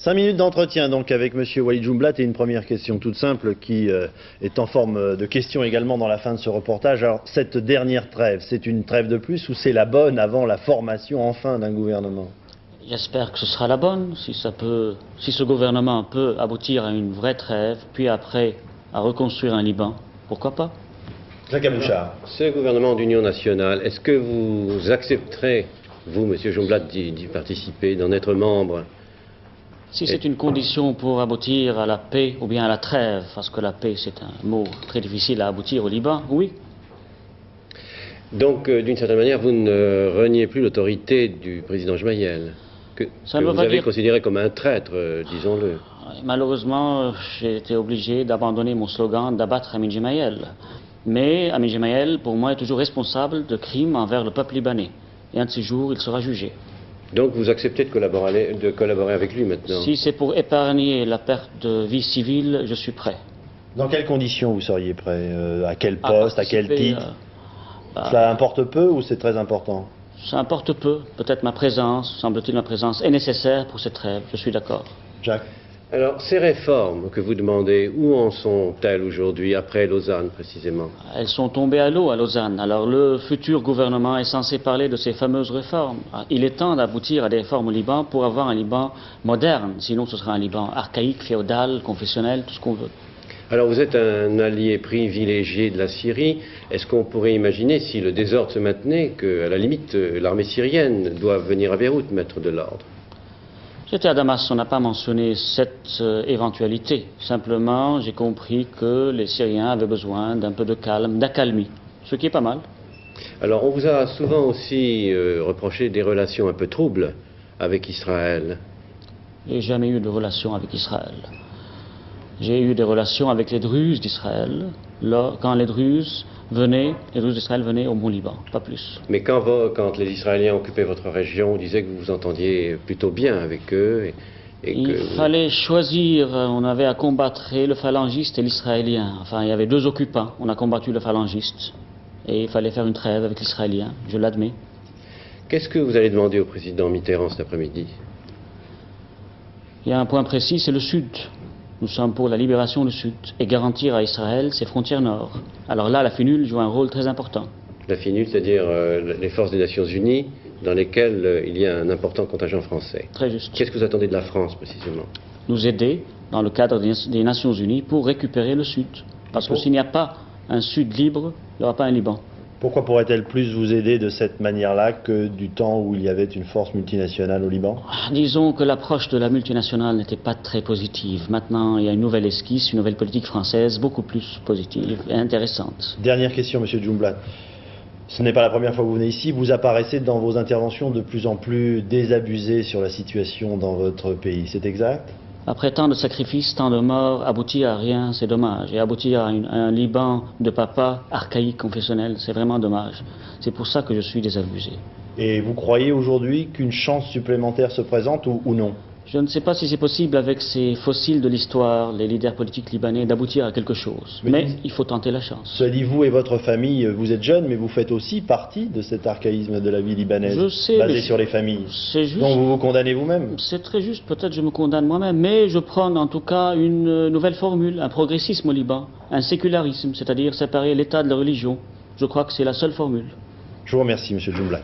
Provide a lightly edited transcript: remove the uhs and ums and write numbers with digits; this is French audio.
5 minutes d'entretien donc avec Monsieur Walid Jumblat et une première question toute simple qui est en forme de question également dans la fin de ce reportage. Alors cette dernière trêve, c'est une trêve de plus ou c'est la bonne avant la formation enfin d'un gouvernement? J'espère que ce sera la bonne, si ce gouvernement peut aboutir à une vraie trêve, puis après à reconstruire un Liban, pourquoi pas? Jacques Abouchard. Ce gouvernement d'union nationale, est-ce que vous accepterez, vous, Monsieur Jumblat, d'y participer, d'en être membre? Si c'est une condition pour aboutir à la paix ou bien à la trêve, parce que la paix c'est un mot très difficile à aboutir au Liban, oui. Donc, d'une certaine manière, vous ne reniez plus l'autorité du président Gemayel, que vous avez considéré comme un traître, disons-le. Malheureusement, j'ai été obligé d'abandonner mon slogan d'abattre Amin Gemayel. Mais Amin Gemayel, pour moi, est toujours responsable de crimes envers le peuple libanais. Et un de ces jours, il sera jugé. Donc vous acceptez de collaborer avec lui maintenant? Si c'est pour épargner la perte de vie civile, je suis prêt. Dans quelles conditions vous seriez prêt? À quel poste? À quel titre? Ça importe peu ou c'est très important? Ça importe peu. Peut-être ma présence, semble-t-il ma présence, est nécessaire pour cette trêve. Je suis d'accord. Jacques? Alors, ces réformes que vous demandez, où en sont-elles aujourd'hui, après Lausanne précisément? Elles sont tombées à l'eau à Lausanne. Alors le futur gouvernement est censé parler de ces fameuses réformes. Il est temps d'aboutir à des réformes au Liban pour avoir un Liban moderne. Sinon ce sera un Liban archaïque, féodal, confessionnel, tout ce qu'on veut. Alors vous êtes un allié privilégié de la Syrie. Est-ce qu'on pourrait imaginer, si le désordre se maintenait, qu'à la limite l'armée syrienne doit venir à Beyrouth mettre de l'ordre? J'étais à Damas, on n'a pas mentionné cette éventualité. Simplement, j'ai compris que les Syriens avaient besoin d'un peu de calme, d'accalmie, ce qui est pas mal. Alors, on vous a souvent aussi reproché des relations un peu troubles avec Israël. J'ai jamais eu de relation avec Israël. J'ai eu des relations avec les Druzes d'Israël, quand les Druzes d'Israël venaient au Mont-Liban, pas plus. Mais quand les Israéliens occupaient votre région, on disait que vous vous entendiez plutôt bien avec eux. Il fallait choisir, on avait à combattre le phalangiste et l'Israélien. Enfin, il y avait deux occupants, on a combattu le phalangiste. Et il fallait faire une trêve avec l'Israélien, je l'admets. Qu'est-ce que vous allez demander au président Mitterrand cet après-midi? Il y a un point précis, c'est le Sud. Nous sommes pour la libération du Sud et garantir à Israël ses frontières nord. Alors là, la FINUL joue un rôle très important. La FINUL, c'est-à-dire les forces des Nations Unies, dans lesquelles il y a un important contingent français. Très juste. Qu'est-ce que vous attendez de la France, précisément? Nous aider, dans le cadre des Nations Unies, pour récupérer le Sud. Parce que s'il n'y a pas un Sud libre, il n'y aura pas un Liban. Pourquoi pourrait-elle plus vous aider de cette manière-là que du temps où il y avait une force multinationale au Liban? Disons que l'approche de la multinationale n'était pas très positive. Maintenant, il y a une nouvelle esquisse, une nouvelle politique française beaucoup plus positive et intéressante. Dernière question, Monsieur Jumblat. Ce n'est pas la première fois que vous venez ici. Vous apparaissez dans vos interventions de plus en plus désabusé sur la situation dans votre pays. C'est exact? Après tant de sacrifices, tant de morts, aboutir à rien, c'est dommage. Et aboutir à un Liban de papa archaïque, confessionnel, c'est vraiment dommage. C'est pour ça que je suis désabusé. Et vous croyez aujourd'hui qu'une chance supplémentaire se présente ou non? Je ne sais pas si c'est possible avec ces fossiles de l'histoire, les leaders politiques libanais, d'aboutir à quelque chose. Mais il faut tenter la chance. Cela dit, vous et votre famille, vous êtes jeunes, mais vous faites aussi partie de cet archaïsme de la vie libanaise, basé sur les familles. C'est juste. Donc vous vous condamnez vous-même? C'est très juste, peut-être je me condamne moi-même, mais je prône en tout cas une nouvelle formule, un progressisme au Liban, un sécularisme, c'est-à-dire séparer l'État de la religion. Je crois que c'est la seule formule. Je vous remercie, Monsieur Jumblat.